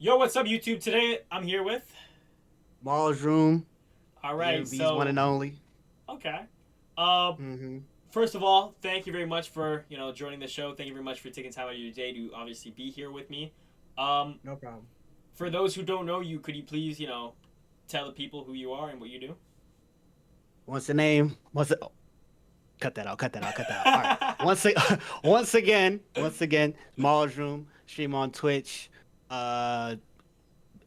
Yo, what's up, YouTube? Today I'm here with. Malsroom, All right, DMV's one so and only. okay. Uh, hmm First of all, thank you very much for joining the show. Thank you very much for taking time out of your day to obviously be here with me. Um, No problem. for those who don't know you, could you please tell the people who you are and what you do? What's the name? Oh, cut that out. Cut that out. Cut that out. All right. Once again, Malsroom. Stream on Twitch. Uh,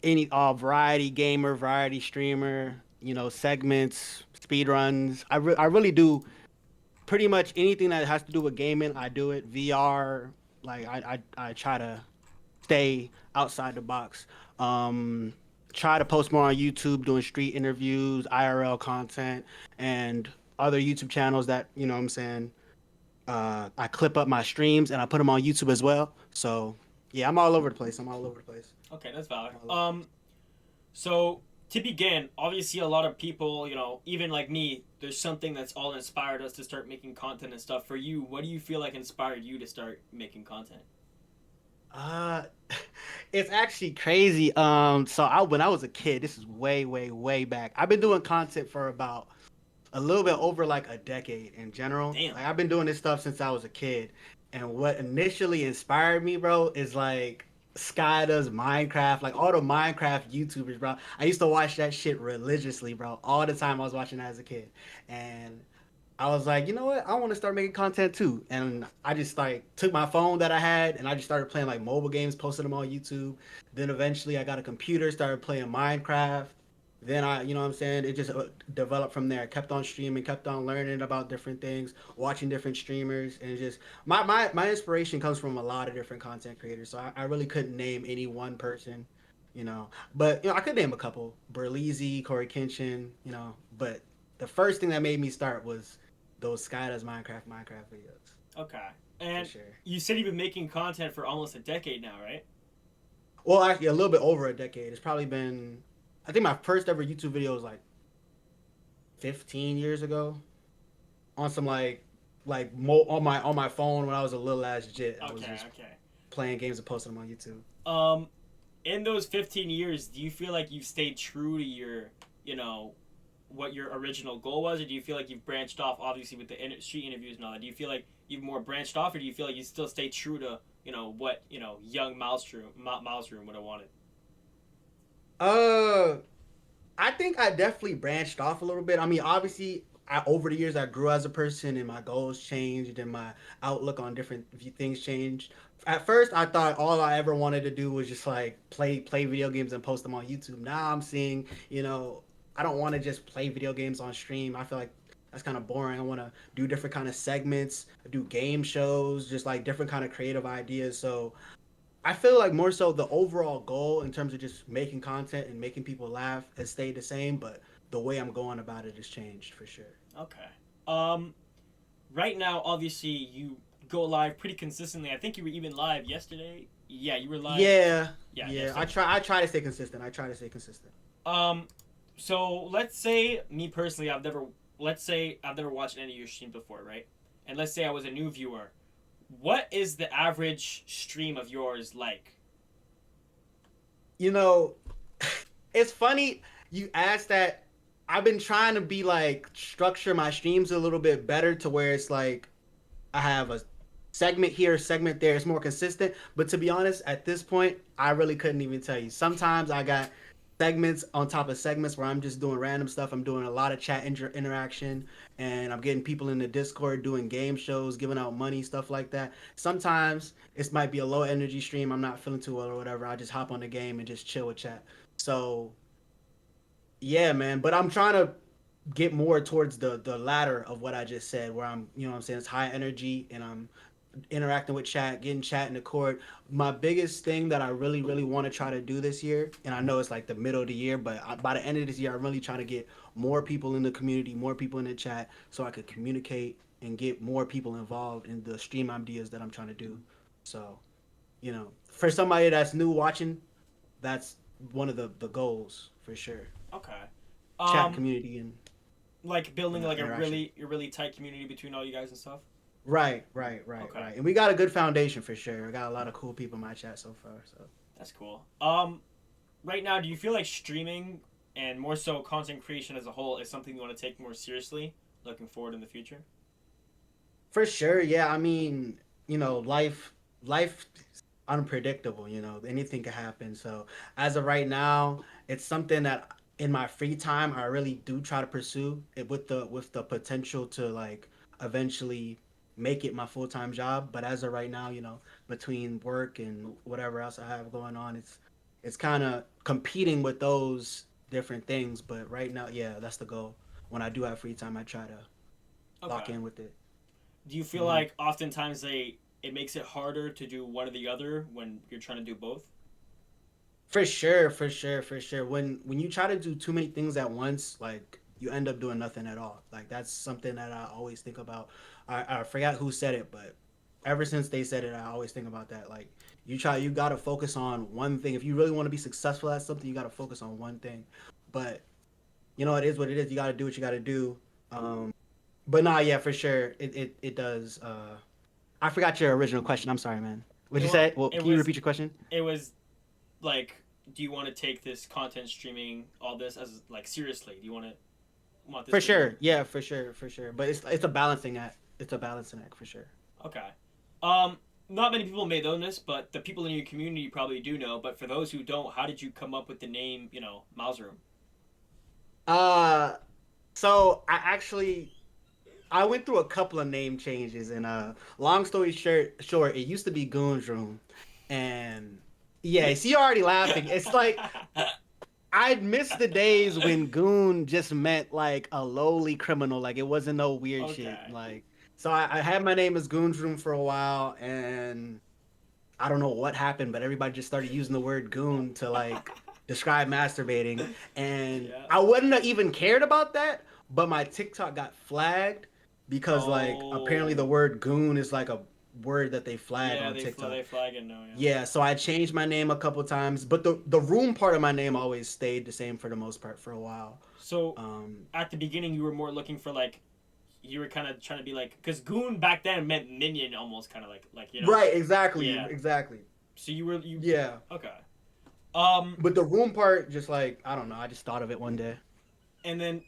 any variety gamer, variety streamer. Segments, speed runs. I really do pretty much anything that has to do with gaming. I do it. VR. Like I try to stay outside the box. Um, Try to post more on YouTube, doing street interviews, IRL content, and other YouTube channels that what I'm saying. I clip up my streams and I put them on YouTube as well. So yeah, I'm all over the place. I'm all over the place. Okay, that's valid. I'm all over the place. So to begin, obviously a lot of people, even like me, there's something that's all inspired us to start making content and stuff. For you, what do you feel like inspired you to start making content? Uh, it's actually crazy. So when I was a kid, this is way, way, way back. I've been doing content for about a little bit over like a decade in general. Damn. Like I've been doing this stuff since I was a kid. And what initially inspired me, bro, is like Sky does Minecraft, like all the Minecraft YouTubers, bro. I used to watch that shit religiously, bro. All the time I was watching that as a kid. And I was like, you know what? I want to start making content too. And I just like took my phone that I had and I just started playing like mobile games, posted them on YouTube. Then eventually I got a computer, started playing Minecraft. Then what I'm saying? It just developed from there. Kept on streaming, kept on learning about different things, watching different streamers, and it just my inspiration comes from a lot of different content creators. So I really couldn't name any one person, But I could name a couple: Berleezy, Corey Kenshin, But the first thing that made me start was those Sky does Minecraft videos Okay. for And sure. you said you've been making content for almost a decade now, right? Well, actually, a little bit over a decade. It's probably been. I think my first ever YouTube video was like 15 years ago on some on my phone when I was a little ass jit. I was Okay, just okay. playing games and posting them on YouTube. Um, in those 15 years, do you feel like you've stayed true to your, you know, what your original goal was, or do you feel like you've branched off, obviously with the street interviews and all that? Do you feel like you've more branched off, or do you feel like you still stay true to, what, young Malsroom would have wanted? Uh, I think I definitely branched off a little bit. I mean, obviously, over the years I grew as a person and my goals changed and my outlook on different things changed. At first, I thought all I ever wanted to do was just like play video games and post them on YouTube. Now I'm seeing, I don't want to just play video games on stream. I feel like that's kind of boring. I want to do different kind of segments, do game shows, just like different kind of creative ideas. So I feel like more so the overall goal in terms of just making content and making people laugh has stayed the same, but the way I'm going about it has changed for sure. Okay. Um, right now, obviously, you go live pretty consistently. I think you were even live yesterday. Yeah, you were live. Yeah, Yeah, yeah. yesterday. I try to stay consistent. I try to stay consistent. Um, so let's say me personally, let's say I've never watched any of your streams before, right? And let's say I was a new viewer. What is the average stream of yours like? You know, it's funny you asked that. I've been trying to be like structure my streams a little bit better to where it's like I have a segment here, segment there. It's more consistent. But to be honest, at this point, I really couldn't even tell you. Sometimes I got segments on top of segments where I'm just doing random stuff. I'm doing a lot of chat interaction and I'm getting people in the Discord doing game shows, giving out money, stuff like that. Sometimes it might be a low energy stream. I'm not feeling too well or whatever. I just hop on the game and just chill with chat. So yeah, man. But I'm trying to get more towards the latter of what I just said, where I'm, what I'm saying, it's high energy and I'm interacting with chat, getting chat in the court. My biggest thing that I really, really want to try to do this year, and I know it's like the middle of the year, but by the end of this year, I'm really trying to get more people in the community, more people in the chat, so I could communicate and get more people involved in the stream ideas that I'm trying to do. So, for somebody that's new watching, that's one of the goals for sure. Okay. Chat Um, community and like building like interaction. a really tight community between all you guys and stuff. Right, right, right, Okay. right. And we got a good foundation for sure. I got a lot of cool people in my chat so far. So That's cool. Right now, do you feel like streaming and more so content creation as a whole is something you want to take more seriously looking forward in the future? For sure, yeah. I mean, life is unpredictable, anything can happen. So as of right now, it's something that in my free time I really do try to pursue it with the potential to like eventually make it my full-time job. But as of right now, between work and whatever else I have going on, it's kind of competing with those different things. But right now, yeah, that's the goal. When I do have free time, I try to lock Okay. in with it. Do you feel Hmm. like oftentimes it makes it harder to do one or the other when you're trying to do both? For sure, for sure, for sure. When you try to do too many things at once, like you end up doing nothing at all. Like that's something that I always think about. I forgot who said it, but ever since they said it, I always think about that. Like you gotta focus on one thing. If you really want to be successful at something, you gotta focus on one thing. But it is what it is. You gotta do what you gotta do. Um, but nah, yeah, for sure, it does. I forgot your original question. I'm sorry, man. What'd It you wa- say? Well, it can you was repeat your question? it was like, do you want to take this content streaming all this as like seriously? Do you want this For to be sure. Yeah, for sure, for sure. But it's a balancing act. It's a balancing act for sure. okay? Um, Not many people may know this, but the people in your community probably do know. But for those who don't, how did you come up with the name? Malsroom. Uh so I went through a couple of name changes and long story short, it used to be Goon's Room. And yeah, see you're already laughing. It's like I'd miss the days when goon just meant like a lowly criminal, like it wasn't no weird shit. Okay. Like so I had my name as Goon's Room for a while and I don't know what happened, but everybody just started using the word goon to like describe masturbating. And Yeah. I wouldn't have even cared about that, but my TikTok got flagged because like apparently the Oh. word goon is like a word that they flag Yeah, on TikTok. they flag it now. Yeah. Yeah, so I changed my name a couple times, but the room part of my name always stayed the same for the most part for a while. So Um, at the beginning, you were more looking for like you were kind of trying to be like because goon back then meant minion almost kind of like. right, exactly, Yeah. exactly. So you Yeah. okay. Um, But the room part just like I don't know, I just thought of it one day. and then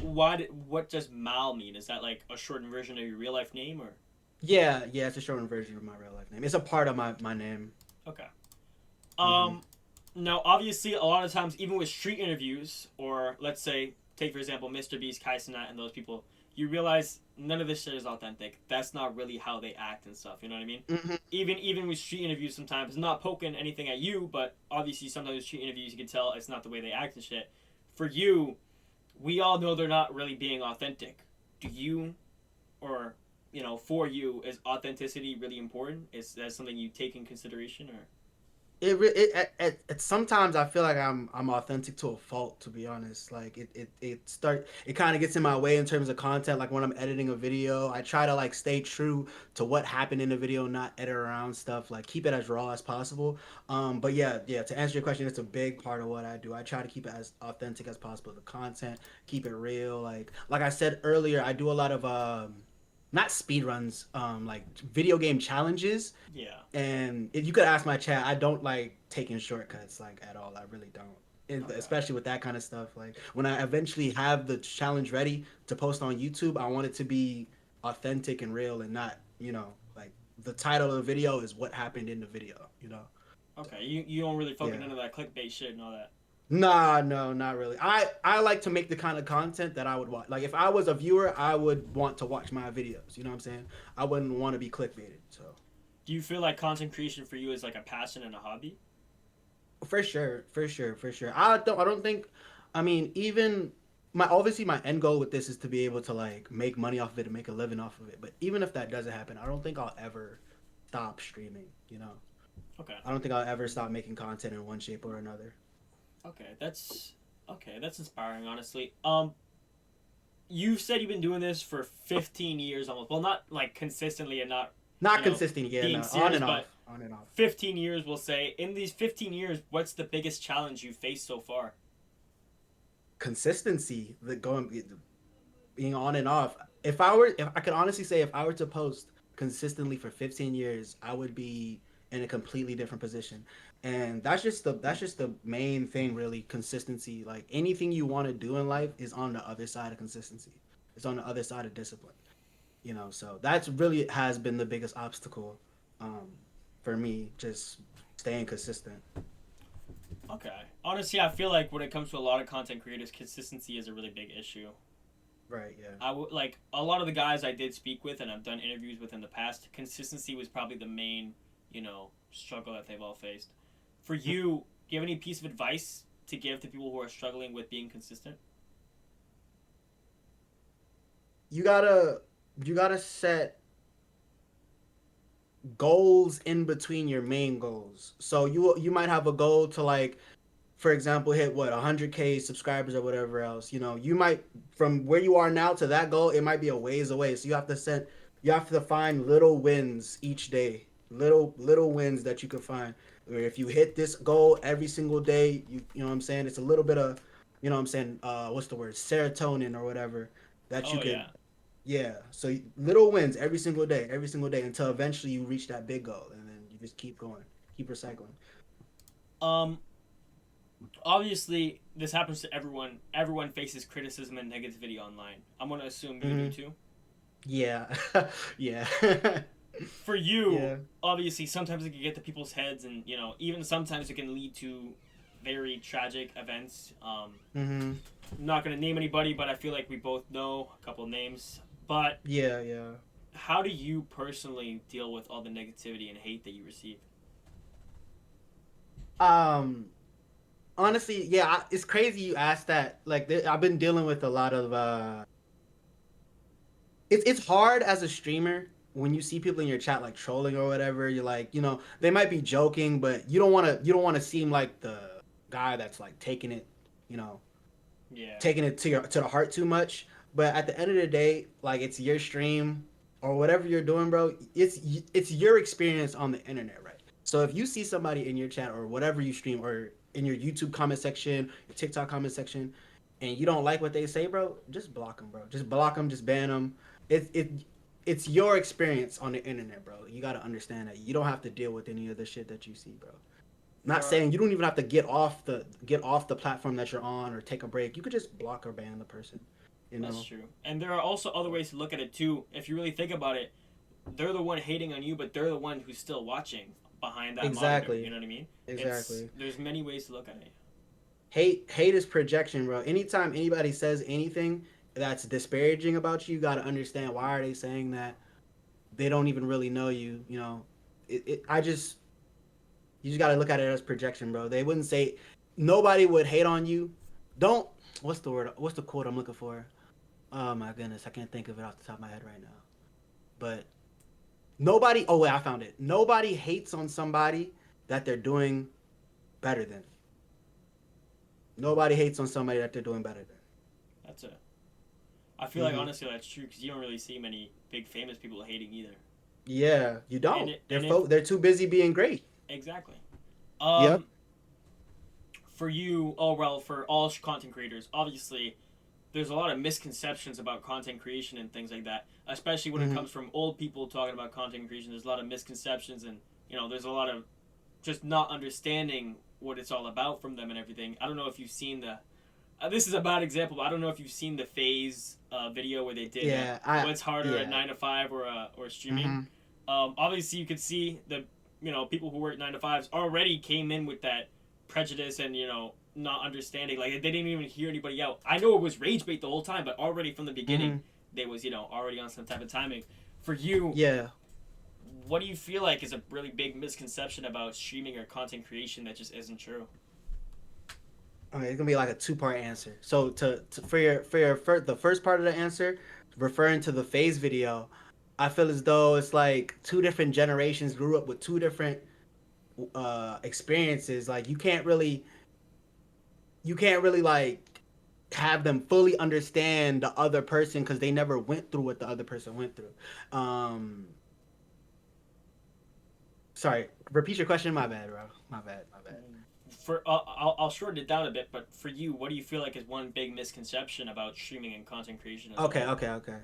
what does Mal mean? Is that like a shortened version of your real life name or Yeah, yeah, it's a shortened version of my real life name. It's a part of my name. okay? Hmm. Um, Now obviously a lot of times even with street interviews or let's say take for example Mr. Beast, Kai Cenat, and those people, you realize none of this shit is authentic. That's not really how they act and stuff. You know what I mean? Hmm. Even with street interviews, sometimes not poking anything at you, but obviously sometimes with street interviews you can tell it's not the way they act and shit. For you, we all know they're not really being authentic. Do you or for you is authenticity really important? Is that something you take in consideration or? Sometimes I feel like I'm authentic to a fault, to be honest. Like it kind of gets in my way in terms of content. Like when I'm editing a video, I try to like stay true to what happened in the video, not edit around stuff. Like keep it as raw as possible. But yeah, to answer your question, it's a big part of what I do. I try to keep it as authentic as possible. The content, keep it real. Like I said earlier, I do a lot of not speed runs, like video game challenges. Yeah. And if you could ask my chat, I don't like taking shortcuts like at all. I really don't. Okay. Especially with that kind of stuff. Like when I eventually have the challenge ready to post on YouTube, I want it to be authentic and real and not, like the title of the video is what happened in the video. So Okay. You don't really focus yeah. into that clickbait shit and all that. Nah, no, not really. I like to make the kind of content that I would watch. Like if I was a viewer, I would want to watch my videos. You know what I'm saying? I wouldn't want to be clickbaited. So Do you feel like content creation for you is like a passion and a hobby? for sure, for sure, for sure. I don't think I mean even my obviously my end goal with this is to be able to like make money off of it and make a living off of it. But even if that doesn't happen, I don't think I'll ever stop streaming. Okay. I don't think I'll ever stop making content in one shape or another. Okay. That's inspiring, honestly. You've said you've been doing this for 15 years almost. Well, not like consistently and not, you Not know, consistent, yeah, being no. On serious, and but off. On and off. 15 years, we'll say. In these 15 years, what's the biggest challenge you've faced so far? Consistency, the going being on and off. If I could honestly say if I were to post consistently for 15 years, I would be in a completely different position. And that's just the main thing, really. Consistency. Like anything you want to do in life is on the other side of consistency. It's on the other side of discipline. You know, so that's really has been the biggest obstacle um, for me, just staying consistent. Okay. Honestly, I feel like when it comes to a lot of content creators, consistency is a really big issue. Right. Yeah. I would like a lot of the guys I did speak with and I've done interviews with in the past. Consistency was probably the main, struggle that they've all faced. For you, do you have any piece of advice to give to people who are struggling with being consistent? You gotta you gotta set goals in between your main goals. So you might have a goal to, like, for example, hit what 100K subscribers or whatever else. You know, you might, from where you are now to that goal, it might be a ways away. So you have to find little wins each day, little wins that you can find. Where if you hit this goal every single day, you know what I'm saying. It's a little bit of, you know what I'm saying. What's the word? Serotonin or whatever that you Oh could. yeah. Yeah. So little wins every single day until eventually you reach that big goal, and then you just keep going, keep recycling. Um Obviously this happens to everyone. Everyone faces criticism and negativity online. I'm going to assume you do Hmm. too. Yeah. Yeah. For you, Yeah. obviously sometimes it can get to people's heads and, even sometimes it can lead to very tragic events. Hmm. I'm not going to name anybody, but I feel like we both know a couple names. But Yeah, yeah. how do you personally deal with all the negativity and hate that you receive? Um, Honestly, yeah, it's crazy you asked that. Like, I've been dealing with a lot of it's hard as a streamer when you see people in your chat like trolling or whatever. You're like, you know, they might be joking, but you don't want to seem like the guy that's like taking it, you know, Yeah. taking it to the heart too much. But at the end of the day, like, it's your stream or whatever you're doing, bro. It's your experience on the internet, right? So if you see somebody in your chat or whatever you stream or in your YouTube comment section, your TikTok comment section, and you don't like what they say, bro, just block them, bro. Just block them, just ban them. It it's your experience on the internet, bro. You got to understand that you don't have to deal with any of the shit that you see, bro. There Not are saying you don't even have to get off the platform that you're on or take a break. You could just block or ban the person. You That's know. true. And there are also other ways to look at it too. If you really think about it, they're the one hating on you, but they're the one who's still watching behind that monitor. You Exactly. know what I mean? It's Exactly. there's many ways to look at it. Hate is projection, bro. Anytime anybody says anything that's disparaging about you, you got to understand why are they saying that. They don't even really know you. You know. I just you just got to look at it as projection, bro. They wouldn't say nobody would hate on you. Don't what's the word? What's the quote I'm looking for? Oh my goodness, I can't think of it off the top of my head right now. But nobody. Oh wait, I found it. Nobody hates on somebody that they're doing better than. Nobody hates on somebody that they're doing better That's it. I feel than. like Hmm. honestly that's true because you don't really see many big famous people hating either. Yeah, you And don't. it, and if They're too busy being great. exactly. Yep. Um, for you, oh well, for all content creators, obviously there's a lot of misconceptions about content creation and things like that. Especially when it Hmm. comes from old people talking about content creation, there's a lot of misconceptions and there's a lot of just not understanding what it's all about from them and everything. I don't know if you've seen the. This is a bad example, but I don't know if you've seen the Phase video where they did Yeah. I. what's harder, a Yeah. 9 to 5 or streaming. Hmm. Obviously, you could see the people who work 9 to 5s already came in with that prejudice and not understanding. Like they didn't even hear anybody out. I know it was rage bait the whole time, but already from the beginning, Hmm. they was already on some type of timing. For you, Yeah. what do you feel like is a really big misconception about streaming or content creation that just isn't true? Okay, it's gonna be like a two-part answer. So the first part of the answer, referring to the phase video, I feel as though it's like two different generations grew up with two different experiences. Like you can't really like have them fully understand the other person because they never went through what the other person went through. Um, Sorry, repeat your question. My bad, bro. My bad. My bad. For I'll shorten it down a bit, but for you, what do you feel like is one big misconception about streaming and content creation as a Okay, whole? okay, okay.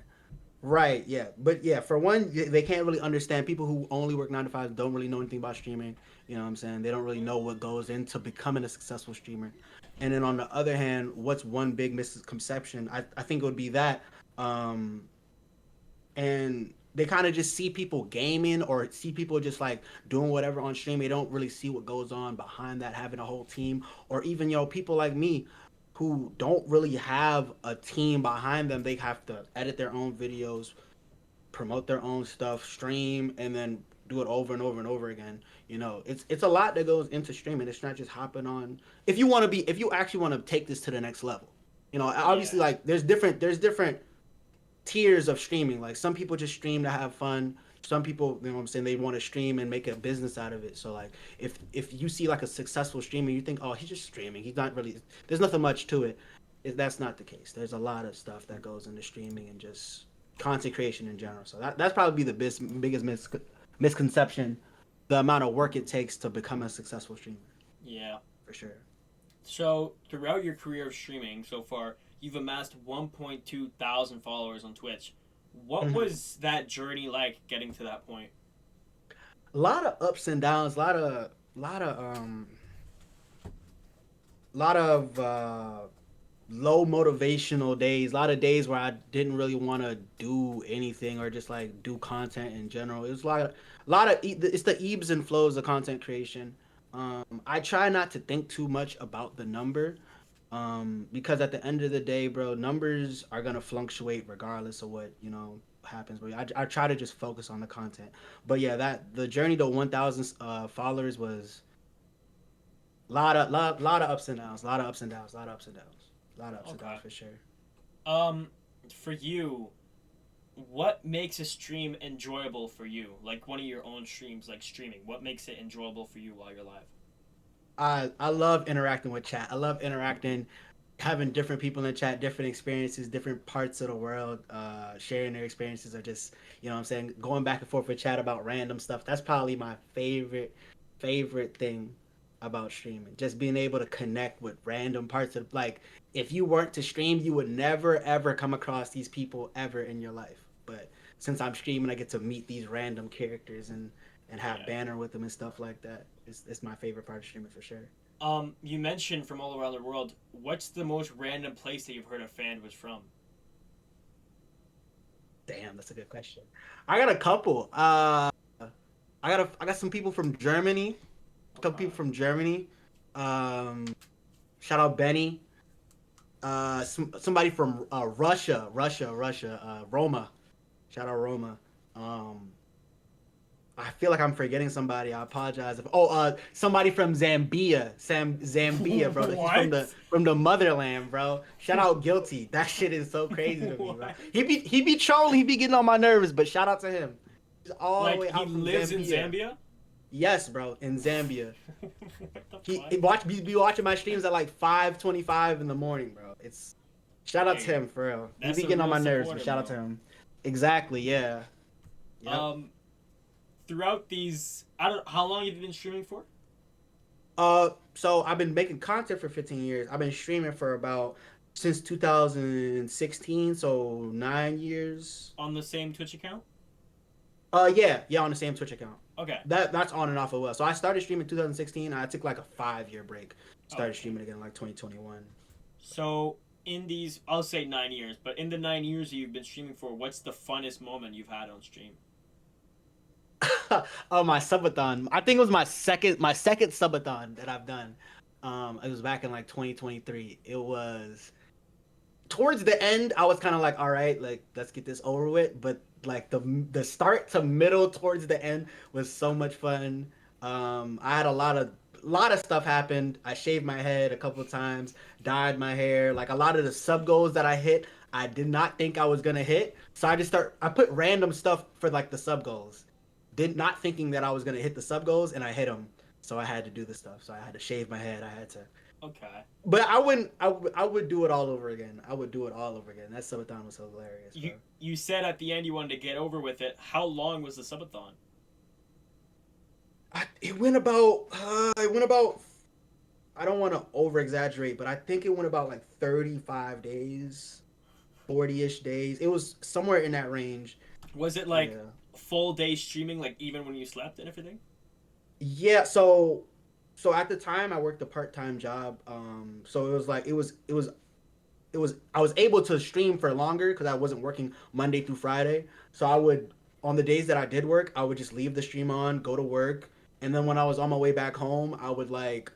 Right, yeah. But yeah, for one, they can't really understand. People who only work 9 to 5 don't really know anything about streaming. You know what I'm saying? They don't really know what goes into becoming a successful streamer. And then on the other hand, what's one big misconception? I think it would be that. Um, and they kind of just see people gaming or see people just like doing whatever on stream. They don't really see what goes on behind that, having a whole team, or even people like me who don't really have a team behind them. They have to edit their own videos, promote their own stuff, stream, and then do it over and over and over again. It's a lot that goes into streaming. It's not just hopping on. If you actually want to take this to the next level, obviously, Yeah. like there's different tiers of streaming. Like some people just stream to have fun. Some people, what I'm saying, they want to stream and make a business out of it. So like if you see like a successful streamer, you think, oh, he's just streaming. He's not really. There's nothing much to it. That's not the case. There's a lot of stuff that goes into streaming and just content creation in general. So that's probably the biggest misconception. The amount of work it takes to become a successful streamer, Yeah. for sure. So throughout your career of streaming so far, you've amassed 1.2 thousand followers on Twitch. What Mm-hmm. was that journey like getting to that point? A lot of ups and downs. A lot of low motivational days, a lot of days where I didn't really want to do anything or just like do content in general. It was it's the ebbs and flows of content creation. I try not to think too much about the number, because at the end of the day, bro, numbers are gonna fluctuate regardless of what happens. But I try to just focus on the content. But yeah, that the journey to 1,000 followers was lot of ups and downs, a lot of ups and downs, a lot of ups and downs, a lot of ups and Okay. downs for sure. Um, for you, what makes a stream enjoyable for you? Like one of your own streams, like streaming. What makes it enjoyable for you while you're live? I love interacting with chat. I love interacting, having different people in chat, different experiences, different parts of the world, sharing their experiences, or just what I'm saying, going back and forth with chat about random stuff. That's probably my favorite thing about streaming. Just being able to connect with random parts of, like, if you weren't to stream, you would never ever come across these people ever in your life. But since I'm streaming, I get to meet these random characters and have Yeah. banner with them and stuff like that. It's my favorite part of streaming for sure. You mentioned from all around the world. What's the most random place that you've heard a fan was from? Damn, that's a good question. I got a couple. I got some people from Germany. A couple Okay. people from Germany. Um, Shout out Benny. Somebody from Russia. Roma. Shout out Roma. Um, I feel like I'm forgetting somebody. I apologize. Somebody from Zambia, bro. He's from What? the motherland, bro. Shout out Guilty. That shit is so crazy to me, bro. What? He be trolling. He be getting on my nerves, but shout out to him. He's all the Like way he out from lives in Zambia. Zambia? Yes, bro, in Zambia. What the He, fuck? he watch be watching my streams at like 5:25 in the morning, bro. It's Shout out to Hey, him for real. He that's be a getting on real my nerves, but supporter, shout out bro. to him. Exactly, yeah. Yep. Um, throughout these, I don't. How long have you been streaming for? So I've been making content for 15 years. I've been streaming for about since 2016, so 9 years. On the same Twitch account? Yeah, on the same Twitch account. Okay. That's on and off as well. So I started streaming in 2016. I took like a 5 year break. Oh, Started okay. streaming again in like 2021. So in these, I'll say 9 years, but in the 9 years you've been streaming for, what's the funnest moment you've had on stream? Oh, my subathon. I think it was my second subathon that I've done. It was back in like 2023. It was towards the end. I was kind of like, all right, like let's get this over with. But like the start to middle towards the end was so much fun. I had a lot of stuff happened. I shaved my head a couple of times, dyed my hair. Like a lot of the sub goals that I hit, I did not think I was gonna hit. So I put random stuff for like the sub goals, did not thinking that I was gonna hit the sub goals, and I hit them. So I had to do the stuff. So I had to shave my head. I had to, Okay. but I wouldn't. I would do it all over again. I would do it all over again. That subathon was hilarious, bro. You said at the end you wanted to get over with it. How long was the subathon? It went about. It went about. I don't want to over exaggerate, but I think it went about like 35 days, 40-ish days. It was somewhere in that range. Was it like Yeah. full day streaming, like even when you slept and everything? Yeah, so at the time I worked a part-time job. So it was like it was I was able to stream for longer because I wasn't working Monday through Friday. So I would on the days that I did work, I would just leave the stream on, go to work, and then when I was on my way back home, I would like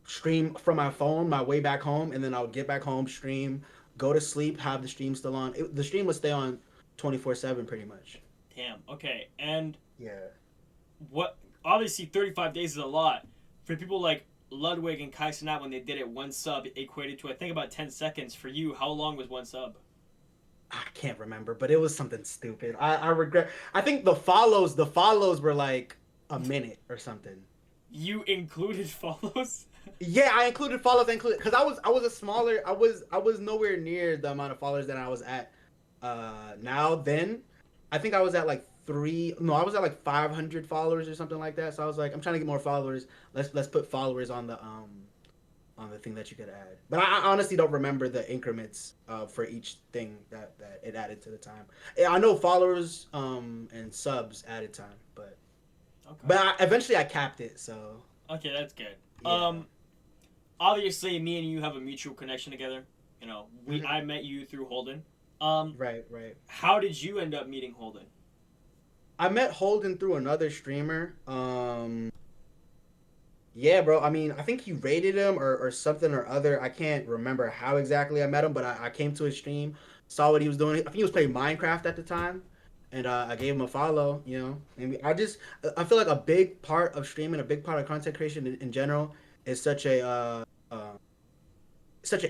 stream from my phone my way back home, and then I would get back home, stream, go to sleep, have the stream still on. The stream would stay on 24/7 pretty much. Damn. Okay. And Yeah. what? Obviously, 35 days is a lot for people like Ludwig and Kai Cenat when they did it. One sub equated to I think about 10 seconds. For you, how long was one sub? I can't remember, but it was something stupid. I regret. I think the follows were like a minute or something. You included follows. Yeah, I included follows. I included because I was a smaller. I was nowhere near the amount of followers that I was at. Now then, I think I was at like three. No, I was at like 500 followers or something like that. So I was like, I'm trying to get more followers. Let's put followers on the thing that you could add. But I honestly don't remember the increments for each thing that it added to the time. Yeah, I know followers and subs added time, but Okay. but eventually I capped it. So Okay, that's good. yeah. Obviously, me and you have a mutual connection together. You know, we Mhm. I met you through Holden. Um, Right, right. how did you end up meeting Holden? I met Holden through another streamer. Yeah, bro. I mean, I think he rated him or something or other. I can't remember how exactly I met him, but I came to his stream, saw what he was doing. I think he was playing Minecraft at the time, and I gave him a follow. And I feel like a big part of streaming, a big part of content creation in general, is such an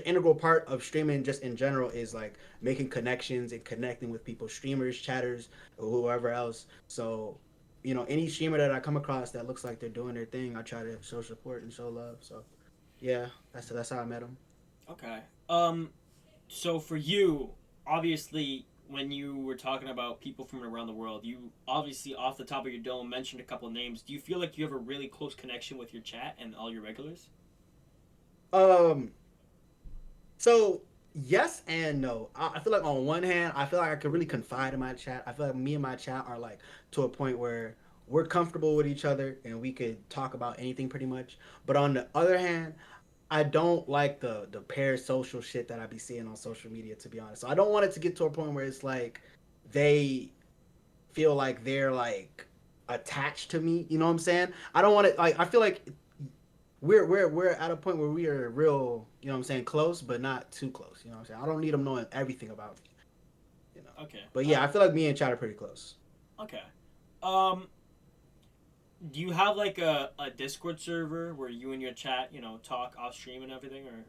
integral part of streaming just in general is like making connections and connecting with people, streamers, chatters, or whoever else. So, any streamer that I come across that looks like they're doing their thing, I try to show support and show love. So, yeah, that's how I met him. Okay. So for you, obviously, when you were talking about people from around the world, you obviously off the top of your dome mentioned a couple names. Do you feel like you have a really close connection with your chat and all your regulars? Um, So yes and no. I feel like on one hand, I feel like I could really confide in my chat. I feel like me and my chat are like to a point where we're comfortable with each other and we could talk about anything pretty much. But on the other hand, I don't like the parasocial shit that I be seeing on social media, to be honest. So I don't want it to get to a point where it's like they feel like they're like attached to me. You know what I'm saying? I don't want it like I feel like we're at a point where we are real, you know what I'm saying, close, but not too close. You know what I'm saying? I don't need them knowing everything about me, you know. Okay. But yeah, I feel like me and Chad are pretty close. Okay. Um, do you have like a Discord server where you and your chat, talk off stream and everything, or?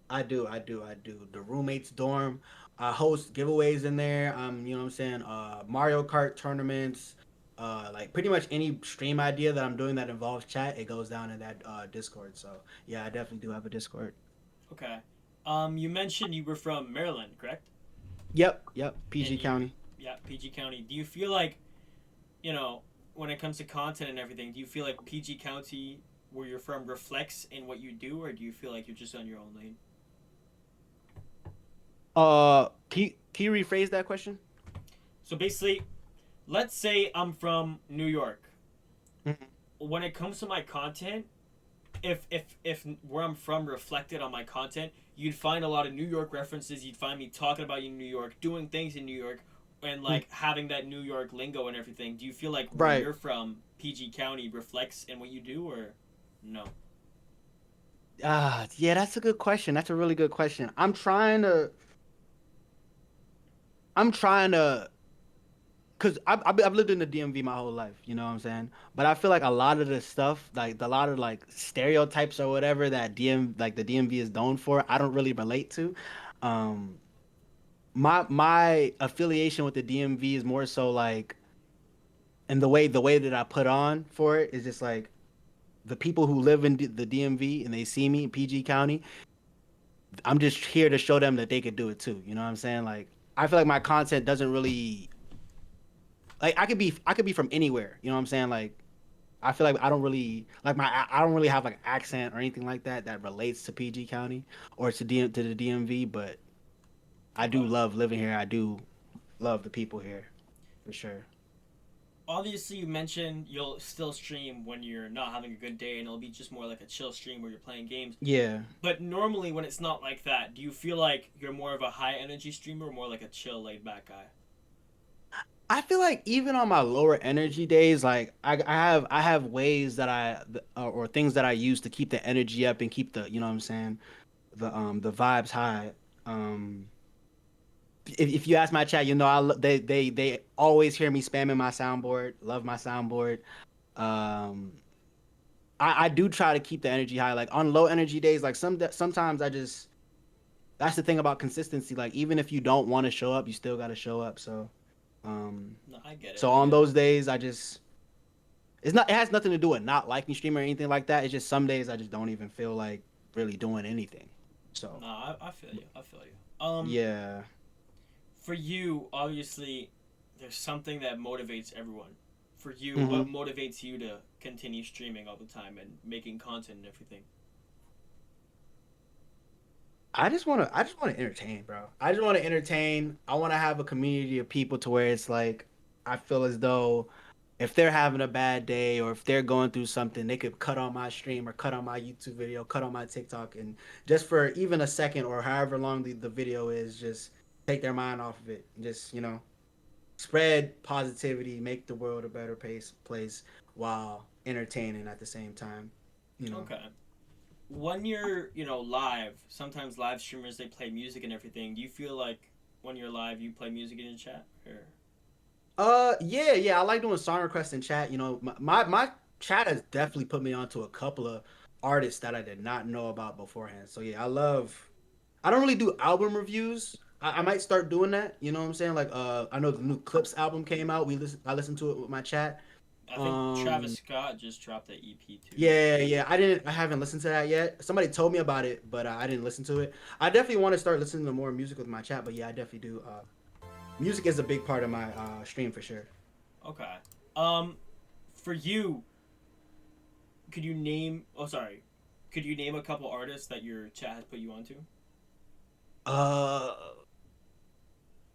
I do. The roommates dorm. I host giveaways in there. You know what I'm saying? Mario Kart tournaments. Like pretty much any stream idea that I'm doing that involves chat, it goes down in that Discord. So yeah, I definitely do have a Discord. Okay. You mentioned you were from Maryland, correct? Yep. And PG you, County. yeah, PG County. Do you feel like, you know, when it comes to content and everything, do you feel like PG County, where you're from, reflects in what you do, or do you feel like you're just on your own lane? Can you rephrase that question? So basically, let's say I'm from New York. Mhm. When it comes to my content, if where I'm from reflected on my content, you'd find a lot of New York references. You'd find me talking about New York, doing things in New York, and like having that New York lingo and everything. Do you feel like where Right. you're from, PG County, reflects in what you do, or no? Yeah, that's a good question. That's a really good question. I'm trying to, cause I've lived in the DMV my whole life. You know what I'm saying? But I feel like a lot of the stuff, like a lot of like stereotypes or whatever that the DMV is known for, I don't really relate to. Um, my affiliation with the DMV is more so like, and the way that I put on for it is just like the people who live in the DMV and they see me in PG County. I'm just here to show them that they could do it too. You know what I'm saying? Like I feel like my content doesn't really like I could be from anywhere. You know what I'm saying? Like I feel like I don't really have like accent or anything like that that relates to PG County or to the DMV. But I do Okay. love living here. I do love the people here for sure. Obviously, you mentioned you'll still stream when you're not having a good day, and it'll be just more like a chill stream where you're playing games. Yeah. But normally, when it's not like that, do you feel like you're more of a high energy streamer or more like a chill, laid back guy? I feel like even on my lower energy days, like I have ways that or things that I use to keep the energy up and keep the, you know what I'm saying, the vibes high. Um if you ask my chat, you know they always hear me spamming my soundboard, love my soundboard. Um I do try to keep the energy high. Like on low energy days, like sometimes I just that's the thing about consistency. Like even if you don't want to show up, you still got to show up. Um No, I get it. so I on get it. those days, it has nothing to do with not liking stream or anything like that. It's just some days I just don't even feel like really doing anything. So No, I feel you. I feel you. yeah. For you, obviously, there's something that motivates everyone. For you, what hmm motivates you to continue streaming all the time and making content and everything? I just wanna entertain, bro. I just wanna entertain. I wanna have a community of people to where it's like I feel as though if they're having a bad day or if they're going through something, they could cut on my stream or cut on my YouTube video, cut on my TikTok, and just for even a second or however long the video is, just take their mind off of it. Just, spread positivity, make the world a better place while entertaining at the same time. You know. Okay. When you're, live, sometimes live streamers they play music and everything. Do you feel like when you're live you play music in the chat? Or Yeah, yeah. I like doing song requests in chat. My chat has definitely put me onto a couple of artists that I did not know about beforehand. So yeah, I love. I don't really do album reviews. I might start doing that. You know what I'm saying? Like, I know the new Clips album came out. I listened to it with my chat. I think Travis Um, Scott just dropped the EP too. yeah, yeah. I haven't listened to that yet. Somebody told me about it, but I didn't listen to it. I definitely want to start listening to more music with my chat. But yeah, I definitely do. Music is a big part of my stream for sure. Okay. Um, for you, could you name? Oh, sorry. Could you name a couple artists that your chat has put you onto? Uh,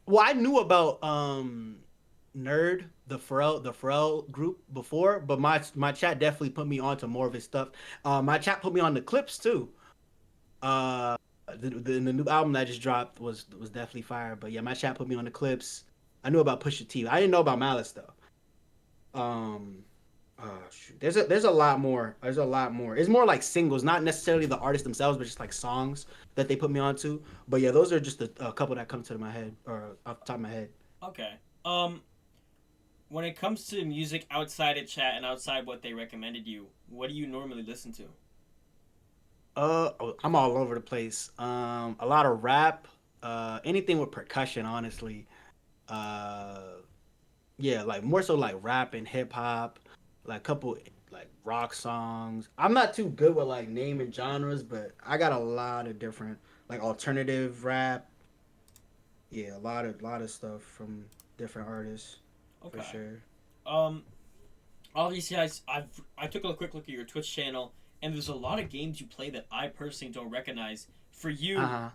well, I knew about Nerd, the Pharrell group before, but my chat definitely put me on to more of his stuff. My chat put me on the Clips too. Uh, the new album that just dropped was definitely fire. But yeah, my chat put me on the Clips. I knew about Pusha T. I didn't know about Malice though. Um, shoot. There's a lot more. There's a lot more. It's more like singles, not necessarily the artists themselves, but just like songs that they put me onto. But yeah, those are just a couple that come to my head or off the top of my head. Okay. When it comes to music outside of chat and outside what they recommended you, what do you normally listen to? I'm all over the place. A lot of rap, anything with percussion, honestly. Uh, yeah, like more so like rap and hip hop, like a couple like rock songs. I'm not too good with like naming genres, but I got a lot of different like alternative rap. Yeah, a lot of stuff from different artists for Okay. sure. Um, obviously I took a quick look at your Twitch channel, and there's a lot of games you play that I personally don't recognize. For you, Uh-huh.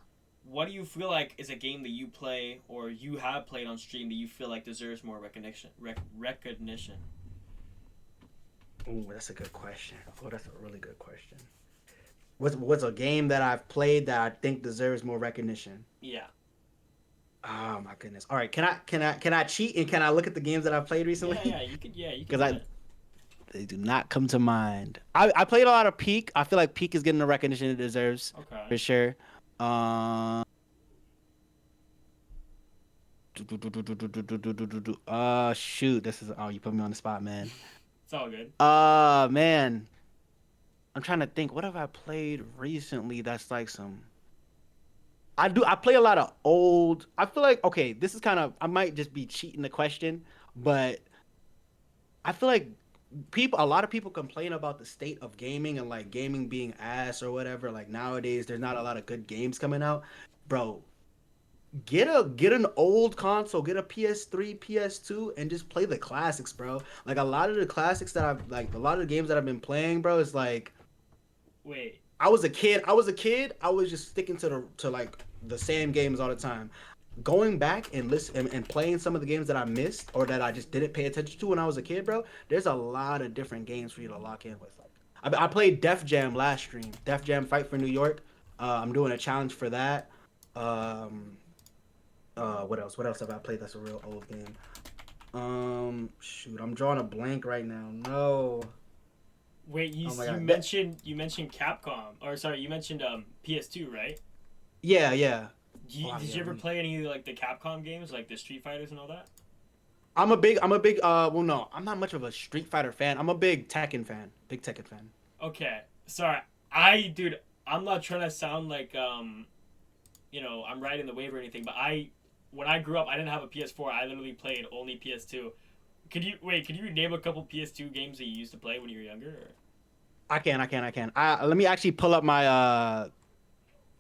what do you feel like is a game that you play or you have played on stream that you feel like deserves more recognition? Recognition. Ooh, that's a good question. Oh, that's a really good question. What's a game that I've played that I think deserves more recognition? Yeah. Oh my goodness. All right, can I cheat and can I look at the games that I've played Yeah, recently? yeah. You could. Yeah, you could Because do I that. they do not come to mind. I played a lot of Peak. I feel like Peak is getting the recognition it deserves Okay. for sure. Shoot, this is you put me on the spot, man. It's all good. Man, I'm trying to think. What have I played recently that's like some. I play a lot of old. I feel like okay, this is kind of I might just be cheating the question, but I feel like a lot of people complain about the state of gaming and like gaming being ass or whatever. Like nowadays, there's not a lot of good games coming out. Bro, get an old console, get a PS3, PS2, and just play the classics, bro. Like a lot of the classics that I've like a lot of the games that I've been playing, bro, is like Wait. I was a kid. I was just sticking to like the same games all the time. going back and listen and playing some of the games that I missed or that I just didn't pay attention to when I was a kid, bro. There's a lot of different games for you to lock in with. Like, I played Def Jam last stream. Def Jam Fight for New York. I'm doing a challenge for that. Um, what else? What else have I played? That's a real old game. Shoot, I'm drawing a blank right now. No. Wait, Oh my you god. mentioned Capcom, or sorry, you mentioned PS2, right? Yeah, yeah. Oh Did yeah. you ever play any like the Capcom games, like the Street Fighters and all that? I'm a big well no, I'm not much of a Street Fighter fan. I'm a big Tekken fan. Big Tekken fan. Okay, sorry, dude, I'm not trying to sound like I'm riding the wave or anything, but when I grew up, I didn't have a PS4. I literally played only PS2. Could you name a couple PS2 games that you used to play when you were younger? Or? I can. Let me actually pull up my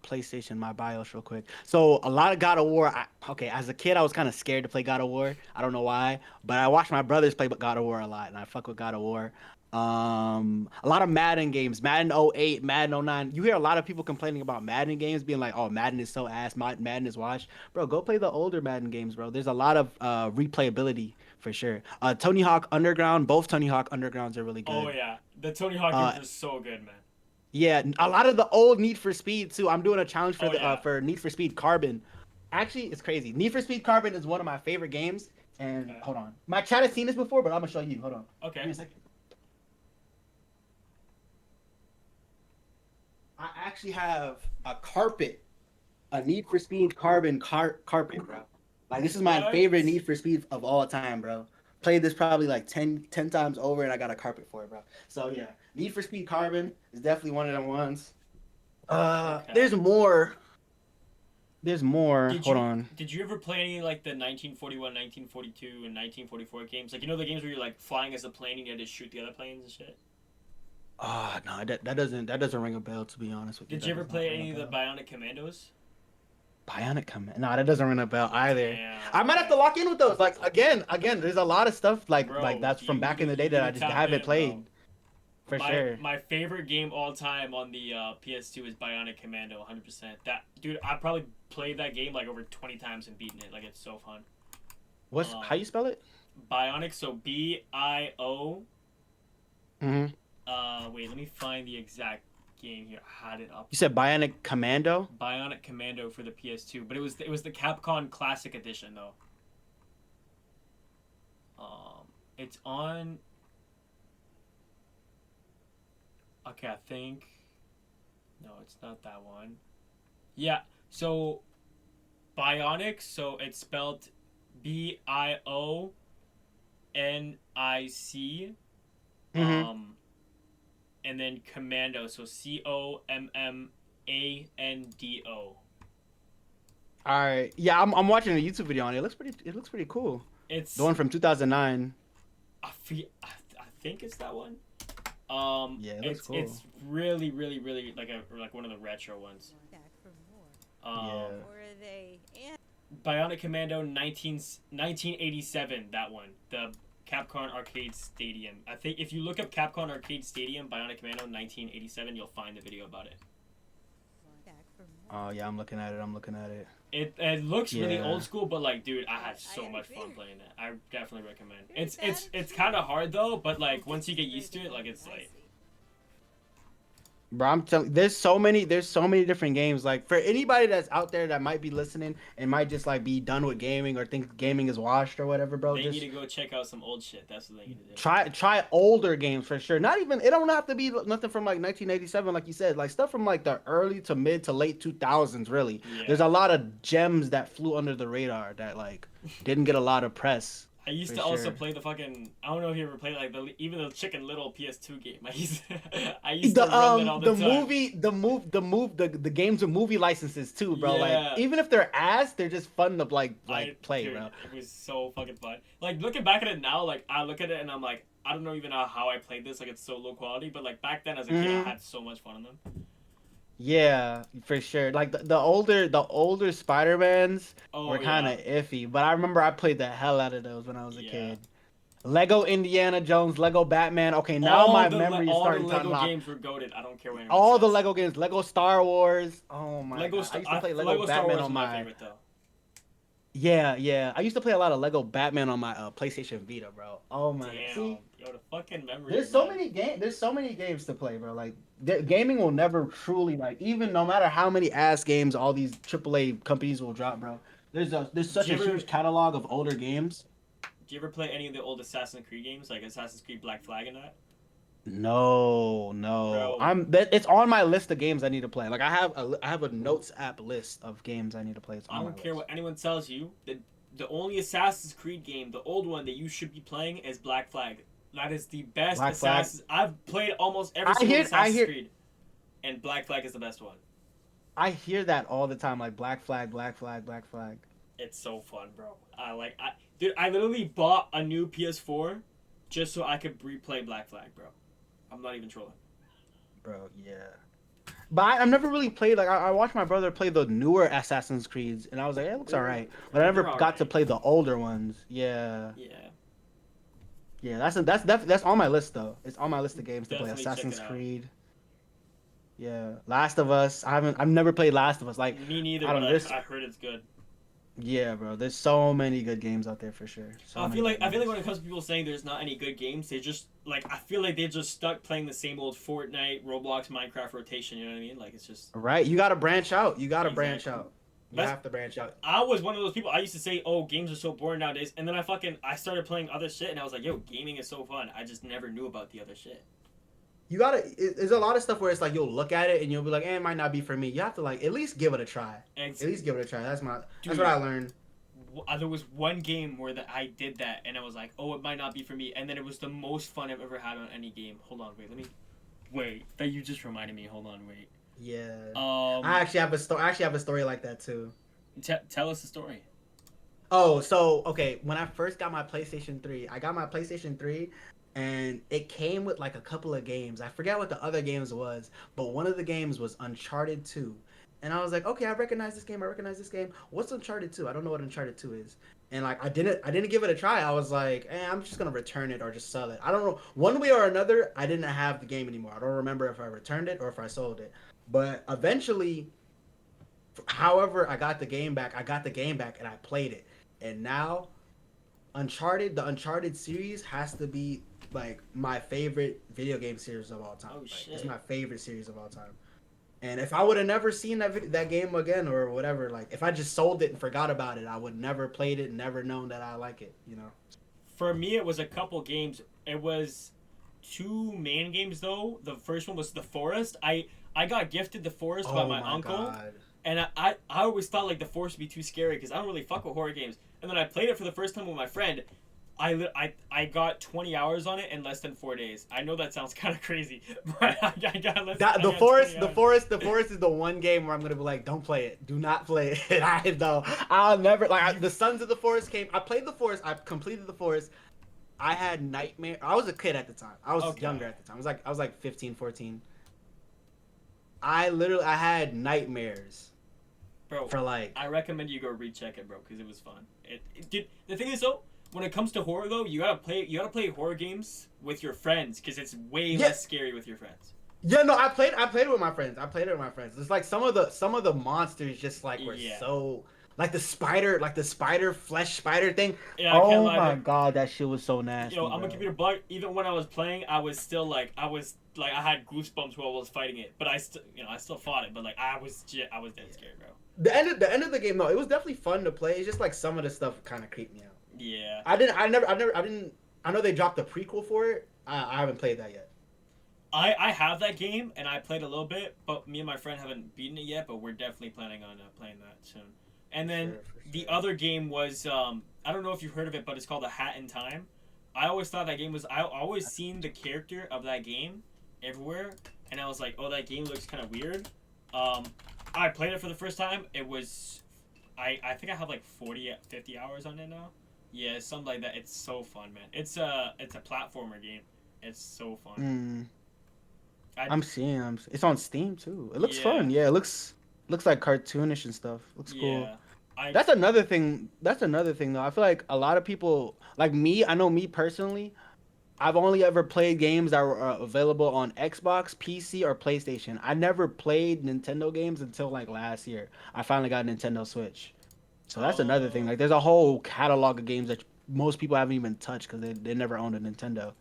PlayStation, my BIOS real quick. So a lot of God of War. Okay, as a kid, I was kind of scared to play God of War. I don't know why, but I watched my brothers play God of War a lot, and I fuck with God of War. A lot of Madden games, Madden '08, Madden '09. You hear a lot of people complaining about Madden games, being like, "Oh, Madden is so ass. Madden is washed." Bro, go play the older Madden games, bro. There's a lot of replayability for sure. Tony Hawk Underground, both Tony Hawk Undergrounds are really Oh good. yeah, the Tony Hawk Uh, games are so good, man. yeah, a lot of the old Need for Speed too. I'm doing a challenge for Oh the yeah. for Need for Speed Carbon. Actually, it's crazy. Need for Speed Carbon is one of my favorite games. And Okay. hold on, my chat has seen this before, but I'm gonna show you. Hold on. Give Okay. me a second. I actually have a carpet, a Need for Speed Carbon carpet, bro. Like this is my What? favorite Need for Speed of all time, bro. Played this probably like ten times over, and I got a carpet for it, bro. So yeah, Need for Speed Carbon is definitely one of them ones. Okay. There's more. There's more. Did Hold you on. did you ever play any like the 1941, 1942, and 1944 games? Like the games where you're like flying as a plane and you had to shoot the other planes and shit. Ah, no, that doesn't ring a bell. To be honest with you, Did you that ever does not play ring a any of the bell. Bionic Commandos? Bionic Command. No, that doesn't ring a bell either. I Damn, might have to man. lock in with those. Like again, there's a lot of stuff like Bro, that's from back in the you day need that to I just tap haven't in, bro. played for sure. My favorite game all time on the PS2 is Bionic Commando, 100%. That dude, I probably played that game like over 20 times and beaten it. Like it's so fun. What's how Um, you spell it? Bionic, so BIO. Hmm. Wait, let me find the exact game here. I had it up. You said Bionic Commando. Bionic Commando for the PS2, but it was the Capcom Classic Edition though. It's on. Okay, I think. No, it's not that one. Yeah, so Bionic, so it's spelled BIONIC. Hmm. Um, and then Commando, so COMMANDO. All right. Yeah, I'm watching a YouTube video on it. It looks pretty cool. The It's one from 2009. I think it's that one. Yeah, it looks cool. It's really really really like one of the retro ones. Yeah. Um, Bionic Commando 1987. That one, the Capcom Arcade Stadium. I think if you look up Capcom Arcade Stadium Bionic Commando 1987, you'll find the video about it. Oh yeah, I'm looking at it. I'm looking at it. It looks really Yeah. old school, but like, dude, I had so much fun playing it. I definitely recommend. It's kind of hard though, but like once you get used to it, like it's like Bro, I'm telling there's so many different games. Like for anybody that's out there that might be listening and might just like be done with gaming or think gaming is washed or whatever, bro, they need just to go check out some old shit. That's what they need to do. try older games for sure. Not even it don't have to be nothing from like 1987 like you said. Like stuff from like the early to mid to late 2000s really. There's Yeah. a lot of gems that flew under the radar that like didn't get a lot of press I used for to also sure. play the fucking. I don't know if you ever played like even the Chicken Little PS2 game. I used to The run that all the the time. movie the games with movie licenses too, bro. Like Yeah, even if they're ass, they're just fun to play, dude, bro. it was so fucking fun. Like looking back at it now, like I look at it and I'm like, I don't know even know how I played this. Like it's so low quality, but like back then as a kid, I Hmm. had so much fun on them. Yeah, for sure. Like the older Spider-Mans Oh were kind yeah, of iffy, but I remember I played the hell out of those when I was a yeah. kid. Lego Indiana Jones, Lego Batman. Okay, now my memory is All the starting to Lego unlock. games were goated. I don't care what anyone All the says. Lego games, Lego Star Wars. Oh my God. I used to play Lego Lego Star Batman Wars is on my my favorite though. Yeah, yeah. I used to play a lot of Lego Batman on my PlayStation Vita, bro. Oh my god. Damn, See, yo, the fucking memories, there's so man. many game. There's so many games to play, bro. Like gaming will never truly like even no matter how many ass games all these AAA companies will drop, bro. There's Did such you a ever huge catalog of older games. do you ever play any of the old Assassin's Creed games, like Assassin's Creed Black Flag and that? No, no. Bro, It's on my list of games I need to play. Like I have a notes app list of games I need to play. It's I on my don't care list. what anyone tells you. The only Assassin's Creed game, the old one that you should be playing, is Black Flag. That is the best Black Flag. Assassin's. I've played almost every single I Assassin's hear Creed, and Black Flag is the best one. I hear that all the time, like Black Flag, Black Flag, Black Flag. It's so fun, bro. Dude. I literally bought a new PS4 just so I could replay Black Flag, bro. I'm not even trolling. Bro, yeah. But I've never really played like I watched my brother play the newer Assassin's Creeds, and I was like, it looks alright. But I never They're all got to right. play the older ones. Yeah, Yeah, yeah. That's on my list though. It's on my list of games to play. definitely check it Assassin's out. Creed. Yeah, Last of Us. I've never played Last of Us. Like Me neither, I but don't know. There's I heard it's good. yeah, bro. There's so many good games out there for sure. So many good I feel like games. when it comes to people saying there's not any good games, they just like I feel like they're just stuck playing the same old Fortnite, Roblox, Minecraft rotation. You know what I mean? Like it's just Right? You gotta branch out. You gotta branch exactly. out. You That's have to branch out. I was one of those people. I used to say, "Oh, games are so boring nowadays," and then I started playing other shit, and I was like, "Yo, gaming is so fun." I just never knew about the other shit. You gotta. There's a lot of stuff where it's like you'll look at it and you'll be like, it might not be for me. You have to like at least give it a try. And At least give it a try. That's what dude, I learned. there was one game where I did that, and I was like, "Oh, it might not be for me," and then it was the most fun I've ever had on any game. Hold on, wait, let me wait. That you just reminded me. Hold on, wait. Yeah. I Um, actually have a story. I actually have a story like that too. tell us the story. Oh, so okay, when I first got my PlayStation 3, I got my PlayStation 3 and it came with like a couple of games. I forget what the other games was, but one of the games was Uncharted 2. And I was like, "Okay, I recognize this game. I recognize this game. What's Uncharted 2? I don't know what Uncharted 2 is." And like I didn't give it a try. I was like, I'm just going to return it or just sell it. I don't know. One way or another, I didn't have the game anymore. I don't remember if I returned it or if I sold it. But eventually, however, I got the game back. I got the game back and I played it. And now the Uncharted series has to be like my favorite video game series of all time. Oh Like it's shit. my favorite series of all time. And if I would have never seen that game again or whatever, like if I just sold it and forgot about it, I would never played it, and never known that I like it. You know? For me, it was a couple games. It was two main games though. The first one was The Forest. I got gifted The Forest by Oh my my uncle, god. and I always thought like The Forest would be too scary because I don't really fuck with horror games. And then I played it for the first time with my friend. I got 20 hours on it in less than 4 days. I know that sounds kind of crazy, but I got less. That I got 20 hours. the forest is the one game where I'm gonna be like, don't play it, do not play it. I know, I'll never like the Sons of the Forest came. I played the Forest, I completed the Forest. I had nightmare. I was a kid at the time. I was Okay, younger at the time. I was like 15, 14. I had nightmares bro. for like I recommend you go recheck it, bro, because it was fun. Dude, the thing is though, when it comes to horror though, you gotta play horror games with your friends because it's way yeah, less scary with your friends. yeah, no, I played it with my friends. I played it with my friends. It's like some of the monsters just like were Yeah, so like the spider flesh spider thing. yeah, I can't Oh lie. my That god, that shit was so yo, nasty, I'm a bro. computer bug. Even when I was playing, I was like I had goosebumps while I was fighting it, but I still fought it, but like I was dead scared, bro. The end of the game, no, it was definitely fun to play. It's just like some of the stuff kind of creeped me out. Yeah. I didn't. I know they dropped a prequel for it. I haven't played that yet. I have that game and I played a little bit, but me and my friend haven't beaten it yet. But we're definitely planning on playing that soon. And then For the sure. other game was I don't know if you've heard of it, but it's called A Hat in Time. I always thought that game was I always seen the character of that game everywhere, and I was like, oh, that game looks kind of weird. Um, I played it for the first time. It was I think I have like 40 50 hours on it now. Yeah, something like that. It's so fun, man. It's a platformer game. It's so fun. Mm, I I'm seeing. It's on Steam too. It looks yeah fun. Yeah, it looks like cartoonish and stuff. Looks cool. yeah. I That's another thing. That's another thing though. I feel like a lot of people, like me. I know me personally. I've only ever played games that were available on Xbox, PC, or PlayStation. I never played Nintendo games until like last year. I finally got a Nintendo Switch. So that's another thing. Oh, Like, there's a whole catalog of games that most people haven't even touched because they never owned a Nintendo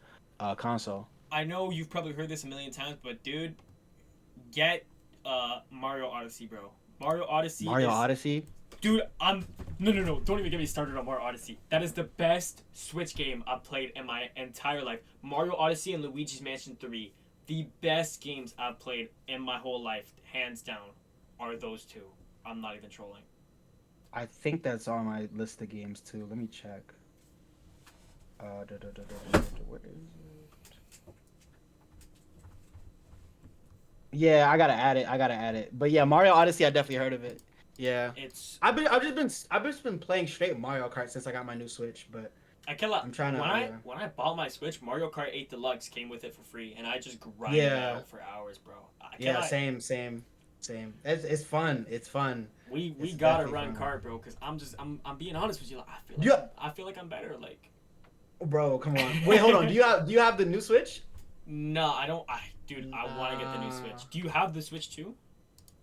console. I know you've probably heard this a million times, but dude, get Mario Odyssey, bro. Mario Odyssey Mario is, Odyssey. dude. I'm no. Don't even get me started on Mario Odyssey. That is the best Switch game I've played in my entire life. Mario Odyssey and Luigi's Mansion 3, the best games I've played in my whole life, hands down, are those two. I'm not even trolling. I think that's on my list of games too. Let me check. Where is it? Yeah, I gotta add it. I gotta add it. But yeah, Mario Odyssey, I definitely heard of it. Yeah, It's I've just been playing straight Mario Kart since I got my new Switch. But I can not I'm trying to, yeah, when I bought my Switch, Mario Kart 8 Deluxe came with it for free, and I just grinded that yeah, out for hours, bro. I yeah. cannot. Same. It's fun. It's fun. We It's gotta definitely run fun. kart, bro. Cause I'm being honest with you. Like, Yeah, I feel like I'm better. Like bro, come on. Wait, hold on. Do you have the new Switch? no, I don't. Dude, I want to get the new Nah. Switch. Do you have the Switch too?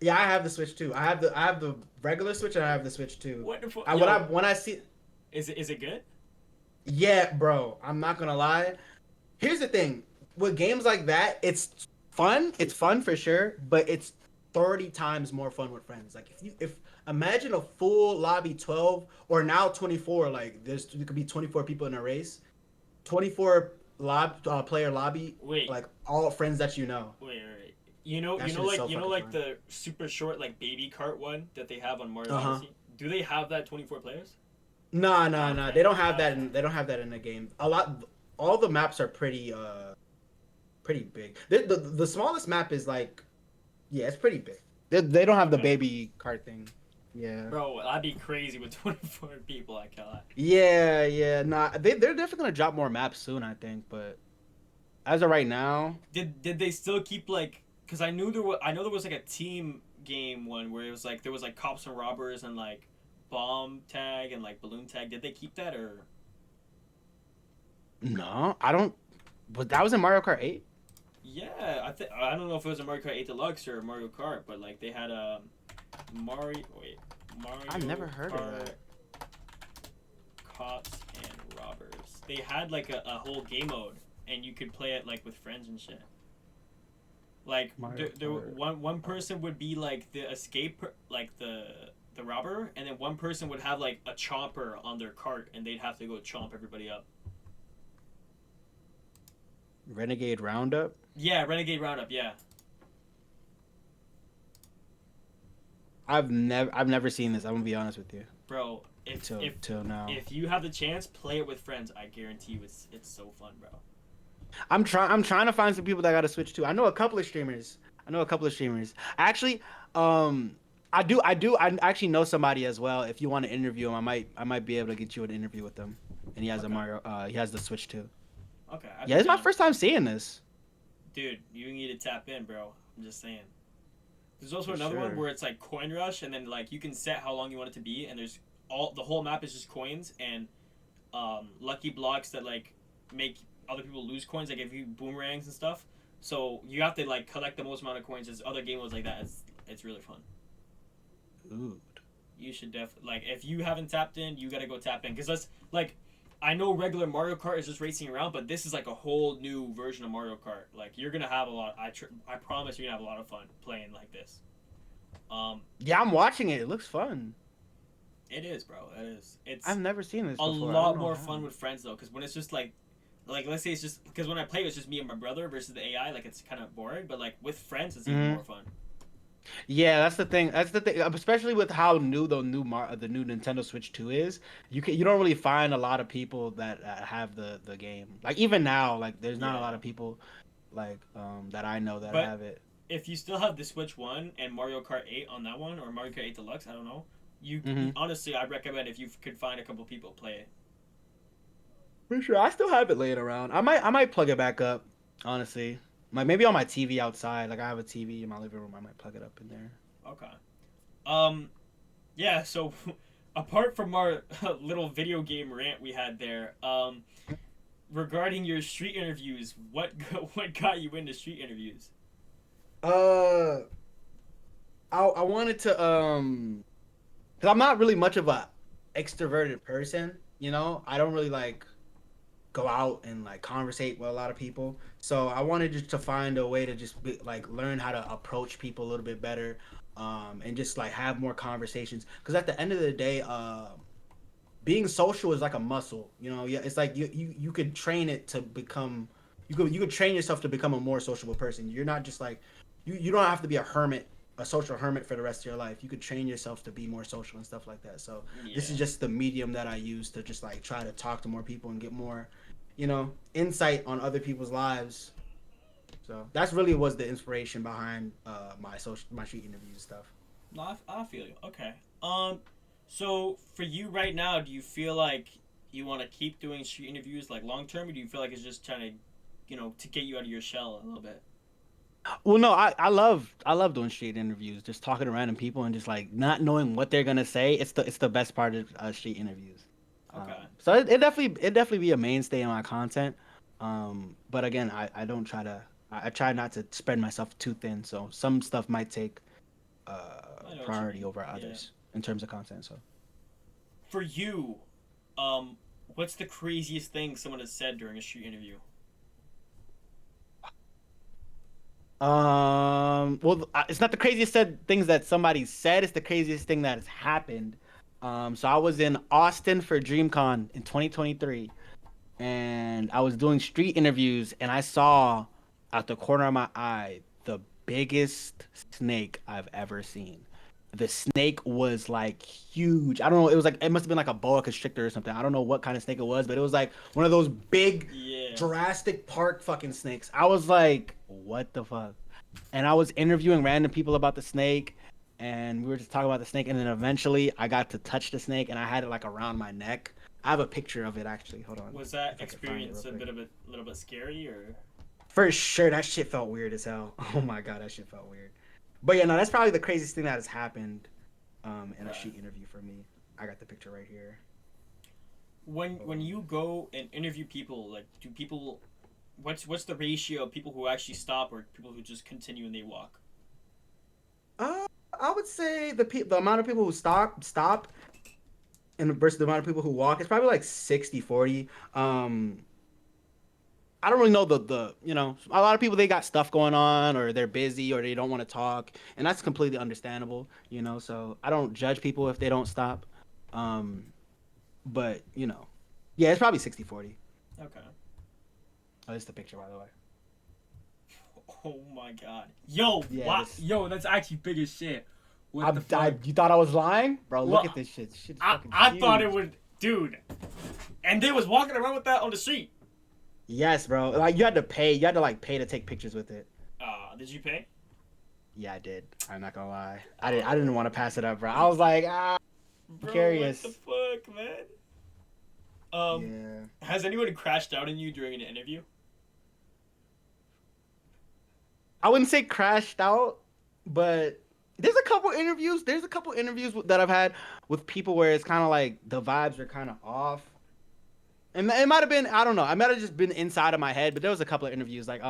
Yeah, I have the Switch too. I have the regular Switch and I have the Switch too. What the fuck? I when I Yo, when I see is it good? Yeah, bro, I'm not gonna lie. Here's the thing. With games like that, it's fun. It's fun for sure, but it's 30 times more fun with friends. Like if imagine a full lobby 12 or now 24, like there could be 24 people in a race. 24 player lobby, Wait, like all friends that you know. wait. That shit is so You know, fucking like fun. the super short like baby cart one that they have on Mario Uh-huh. Odyssey. Do they have that 24 players? Nah. Okay, They don't have that okay. in they don't have that in the game. All the maps are pretty big. The smallest map is like, yeah, it's pretty big. They don't have the Okay. baby cart thing. Yeah. Bro, that'd be crazy with 24 people. I can't. Yeah. Nah, they're definitely gonna drop more maps soon, I think. But as of right now, Did they still keep like? Because I know there was like a team game one where it was like there was like cops and robbers and like bomb tag and like balloon tag. Did they keep that or? no, I don't. But that was in Mario Kart 8. Yeah, I don't know if it was a Mario Kart 8 Deluxe or Mario Kart, but like they had a I've never Mario heard of Kart that. cops and robbers. They had like a whole game mode and you could play it like with friends and shit. Like Mario there Kart. one person would be like the escape like the robber, and then one person would have like a chomper on their cart, and they'd have to go chomp everybody up. Renegade Roundup. Yeah, Renegade Roundup. Yeah, I've never seen this. I'm gonna be honest with you. bro. Till now. If you have the chance, play it with friends. I guarantee you, it's so fun, bro. I'm trying to find some people that got to switch too. I know a couple of streamers. Actually, um, I actually know somebody as well. If you want to interview him, I might be able to get you an interview with him. And he has a Okay, Mario. He has the Switch too. okay, I'd Yeah, be this is my down, first time seeing this. dude. You need to tap in, bro. I'm just saying. There's also For another one sure. where it's like coin rush, and then like you can set how long you want it to be, and there's all the whole map is just coins and lucky blocks that like make other people lose coins. They give you boomerangs and stuff. So you have to like collect the most amount of coins. There's other game modes like that. It's really fun. Ooh. You should definitely like if you haven't tapped in, you gotta go tap in because that's like I know regular Mario Kart is just racing around, but this is like a whole new version of Mario Kart. Like you're gonna have a lot. I promise you're gonna have a lot of fun playing like this. Um, Yeah, I'm watching it. It looks fun. it is, bro. It is. It's I've never seen this a before. I don't lot know more how. fun with friends though, because when it's just like let's say it's just because when I play it's just me and my brother versus the AI, like it's kind of boring. But like with friends, it's even Hmm. more fun. Yeah, that's the thing. That's the thing. Especially with how new the new Nintendo Switch 2 is. You don't really find a lot of people that have the game. Like even now, like there's not a lot Yeah, of people like that I know that but have it. if you still have the Switch One and Mario Kart 8 on that one or Mario Kart 8 Deluxe, I don't know. Hmm. Honestly, I recommend if you could find a couple people play it. For sure. I still have it laying around. I might plug it back up, honestly. Like maybe on my TV outside. Like I have a TV in my living room. I might plug it up in there. Okay. Um. Yeah. So, apart from our little video game rant we had there, regarding your street interviews, what got you into street interviews? Uh, I wanted to because I'm not really much of a extroverted person. You know, I don't really like go out and like conversate with a lot of people. So I wanted just to find a way to just be, like learn how to approach people a little bit better, and just like have more conversations. Because at the end of the day, being social is like a muscle. You know, yeah, it's like you could train it to become. You could train yourself to become a more sociable person. You're not just like you don't have to be a hermit, a social hermit for the rest of your life. You could train yourself to be more social and stuff like that. So this is Yeah. just the medium that I use to just like try to talk to more people and get more, insight on other people's lives. So that's really was the inspiration behind my street interviews and stuff. No, I feel you. Okay. Um, so for you right now, do you feel like you want to keep doing street interviews like long term, or do you feel like it's just trying to, to get you out of your shell a little bit? Well, no, I love doing street interviews, just talking to random people and just like not knowing what they're gonna say. It's the best part of street interviews. Okay. So it definitely be a mainstay in my content. But again, I don't try to I try not to spread myself too thin. So some stuff might take I know what you priority mean. over Yeah. others in terms of content. So For you, um, what's the craziest thing someone has said during a street interview? well, it's not the craziest said things that somebody said. It's the craziest thing that has happened. So I was in Austin for DreamCon in 2023, and I was doing street interviews, and I saw out the corner of my eye the biggest snake I've ever seen. The snake was like huge. I don't know. It must have been like a boa constrictor or something. I don't know what kind of snake it was, but it was like one of those big Yeah. Jurassic Park fucking snakes. I was like, what the fuck? And I was interviewing random people about the snake, and we were just talking about the snake, and then eventually I got to touch the snake, and I had it like around my neck. I have a picture of it actually. Hold on, Was that if I can find it real experience a quick. bit of a little bit scary or? For sure, that shit felt weird as hell. Oh my god, that shit felt weird. But yeah, no, that's probably the craziest thing that has happened in a Okay. sheet interview for me. I got the picture right here. Hold When on. you go and interview people, like, do people, what's the ratio of people who actually stop or people who just continue and they walk? Uh, I would say the amount of people who stop and versus the amount of people who walk, it's probably like 60-40. I don't really know a lot of people they got stuff going on or they're busy or they don't want to talk, and that's completely understandable. So I don't judge people if they don't stop. Um, but yeah, it's probably 60-40. Okay. Oh, this is the picture by the way. Oh my god. Yo, Yeah, wow. this Yo, that's actually big as shit. What the fuck? you thought I was lying? Bro, look at Well, this shit. This shit is I fucking I thought it huge. would, dude. And they was walking around with that on the street. Yes, bro. Like you had to pay. You had to like pay to take pictures with it. Did you pay? Yeah, I did. I'm not gonna lie. I didn't want to Oh, pass it up, bro. I was like, I'm bro, what the curious. fuck, man? Um, Yeah. has anyone crashed out on you during an interview? I wouldn't say crashed out, but there's a couple interviews that I've had with people where it's kind of like the vibes are kind of off. And it might have been, I don't know. I might have just been inside of my head, but there was a couple of interviews like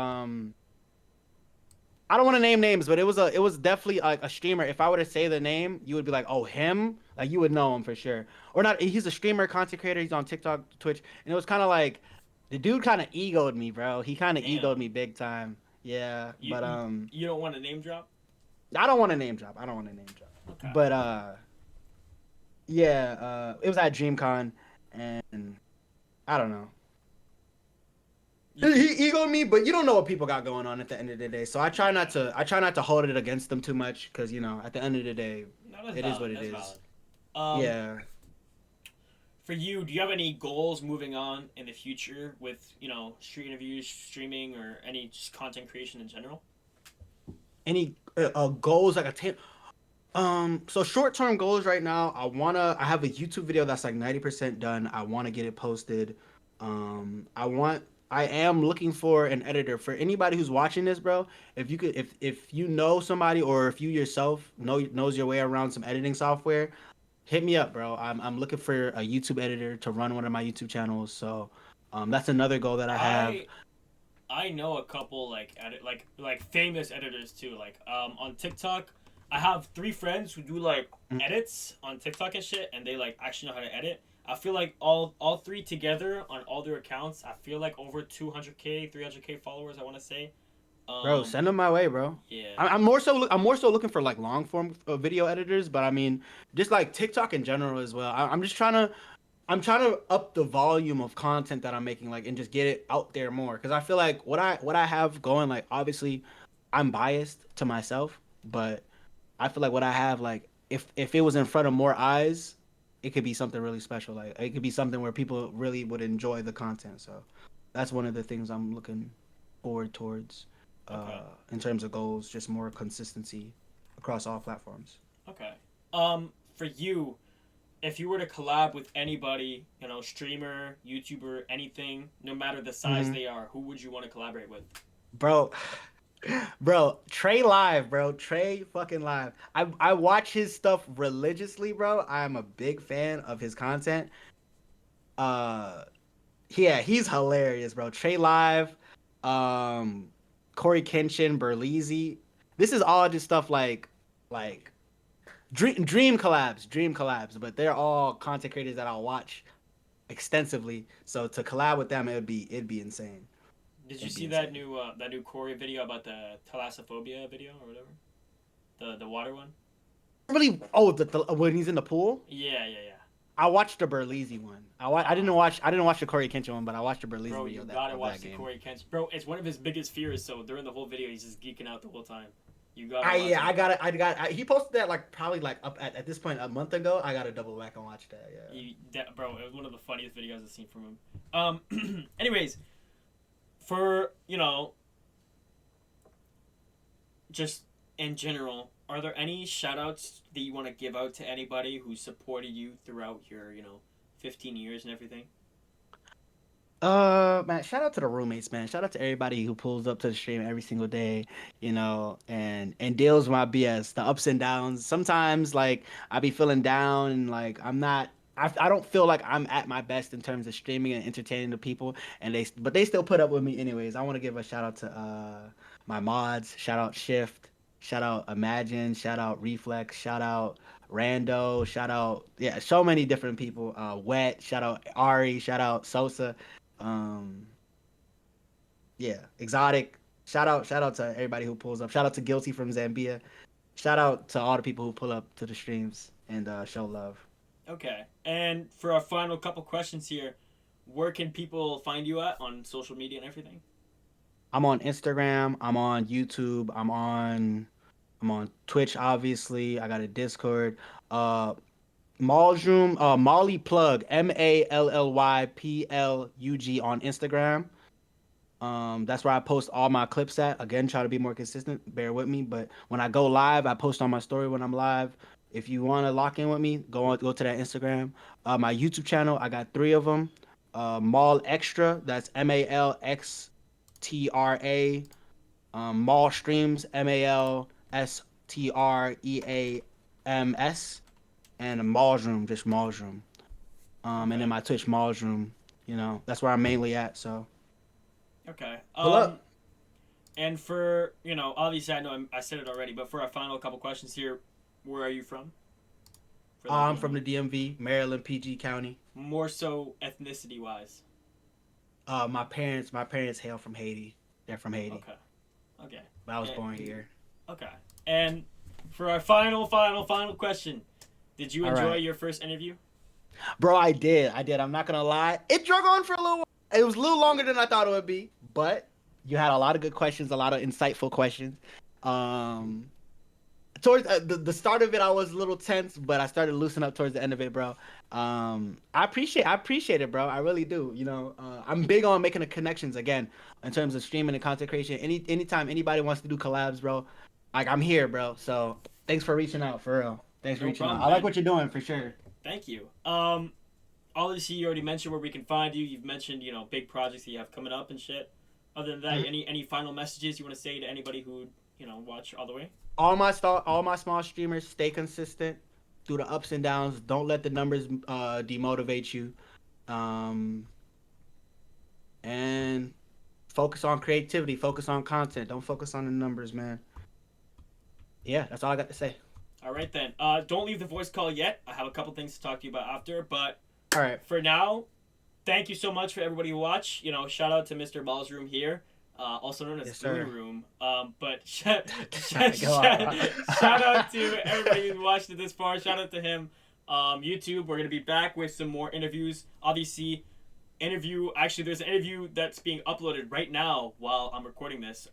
I don't want to name names, but it was definitely like a streamer. If I were to say the name, you would be like, "Oh, him?" Like you would know him for sure. Or not, he's a streamer, content creator, he's on TikTok, Twitch, and it was kind of like the dude kind of egoed me, bro. He kind of egoed Damn. me big time. Yeah, You, but you you don't want to name drop? I don't want to name drop. I don't want to name drop. Okay. But yeah, it was at DreamCon, and I don't know. You feel He egoed me, but you don't know what people got going on at the end of the day. So I try not yeah. to. I try not to hold it against them too much, because at the end of the day, No, that's it is valid. what it That's is. valid. Um, Yeah. for you, do you have any goals moving on in the future with street interviews, streaming, or any just content creation in general? Any goals like a ten? So short term goals right now. I have a YouTube video that's like 90% done. I want to get it posted. I am looking for an editor for anybody who's watching this, bro. If you know somebody or if you yourself knows your way around some editing software, hit me up, bro. I'm looking for a YouTube editor to run one of my YouTube channels. So, that's another goal that I have. I I know a couple like famous editors too. Like on TikTok, I have three friends who do like Mm. edits on TikTok and shit, and they like actually know how to edit. I feel like all three together on all their accounts, I feel like over 200K, 300K followers. I want to say. Bro, Um, send them my way, bro. yeah. I'm more so looking for like long form video editors, but I mean, just like TikTok in general as well. I'm just I'm trying to up the volume of content that I'm making, like, and just get it out there more. Because I feel like what I have going, like, obviously, I'm biased to myself, but I feel like what I have, like, if it was in front of more eyes, it could be something really special. Like, it could be something where people really would enjoy the content. So that's one of the things I'm looking forward towards, Okay. in terms of goals, just more consistency across all platforms. Okay. For you, if you were to collab with anybody, you know, streamer, YouTuber, anything, no matter the size Hmm. they are, who would you want to collaborate with? Bro, bro, Trey live, bro. Trey fucking live. I watch his stuff religiously, bro. I am a big fan of his content. Uh yeah, he's hilarious, bro. Trey live, um Corey Kenshin, Berleezy. This is all just stuff like dream collabs, but they're all content creators that I'll watch extensively. So to collab with them, it'd be insane. Did you It'd be see insane. that new Corey video about the thalassophobia video or whatever? The water one? Really, the when he's in the pool. Yeah, yeah, yeah. I watched the Berleezy one. Uh, I didn't watch the Corey Kenshin one, but I watched the Berleezy bro, video you gotta of watch that the game. Corey Kent. Bro, it's one of his biggest fears. So during the whole video, he's just geeking out the whole time. You gotta I watch yeah, it. he posted that like probably like up at this point a month ago. I gotta double back and watch that. Yeah. Bro, it was one of the funniest videos I've seen from him. Anyways, for just in general, are there any shout outs that you want to give out to anybody who supported you throughout your 15 years and everything? Man, shout out to the roommates, man. Shout out to everybody who pulls up to the stream every single day, and deals with my BS, the ups and downs. Sometimes like I be feeling down and like I don't feel like I'm at my best in terms of streaming and entertaining the people, and but they still put up with me anyways. I want to give a shout out to my mods. Shout out Shift. Shout out Imagine. Shout out Reflex. Shout out Rando. Shout out, yeah, so many different people. Wet. Shout out Ari. Shout out Sosa. um, yeah, exotic. Shout out to everybody who pulls up. Shout out to Guilty from Zambia. Shout out to all the people who pull up to the streams and show love. Okay. And for our final couple questions here, where can people find you at on social media and everything? I'm on Instagram. I'm on YouTube. I'm on Twitch. Obviously, I got a Discord. Malsroom. Molly Plug. MALLYPLUG on Instagram. That's where I post all my clips at. Again, try to be more consistent. Bear with me, but when I go live, I post on my story when I'm live. If you want to lock in with me, go to that Instagram. My YouTube channel, I got three of them. Mall Extra, that's MALXTRA. Mall Streams, MALSTREAMS, and Malsroom, just Malsroom. And then Okay. my Twitch Malsroom. That's where I'm mainly at. So Okay. pull up. And for obviously I said it already, but for our final couple questions here, where are you from? For the I'm from general, the DMV, Maryland, PG County. more so ethnicity wise. My parents hail from Haiti. They're from Haiti, Okay. Okay. but I was And, born here. okay. And for our final question, did you All enjoy right, your first interview? bro. I did. I'm not gonna lie. It drug on for a little while. It was a little longer than I thought it would be, but you had a lot of good questions, a lot of insightful questions. Um, Towards the start of it, I was a little tense, but I started loosening up towards the end of it, bro. I appreciate it, bro. I really do. I'm big on making the connections again in terms of streaming and content creation. Anytime anybody wants to do collabs, bro, like I'm here, bro. So thanks for reaching out, for real. Thanks for No reaching out. problem, I like man. what you're doing for sure. Thank you. Obviously you already mentioned where we can find you. You've mentioned big projects that you have coming up and shit. Other than that, Mhm. any final messages you want to say to anybody who watch all the way? All my small streamers, stay consistent through the ups and downs. Don't let the numbers demotivate you. Um, and focus on creativity, focus on content. Don't focus on the numbers, man. Yeah, that's all I got to say. All right then. Don't leave the voice call yet. I have a couple things to talk to you about after, but All right. for now, thank you so much for everybody who watched. You know, shout out to Mr. Malsroom here, also known as Yes, Spoon sir. Room. But Go on. shout out to everybody who watched it this far. Shout out to him. YouTube, we're gonna be back with some more interviews. Obviously, there's an interview that's being uploaded right now while I'm recording this.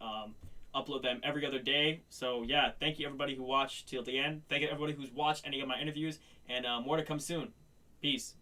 Upload them every other day. So yeah, thank you everybody who watched till the end. Thank you everybody who's watched any of my interviews, and more to come soon. Peace.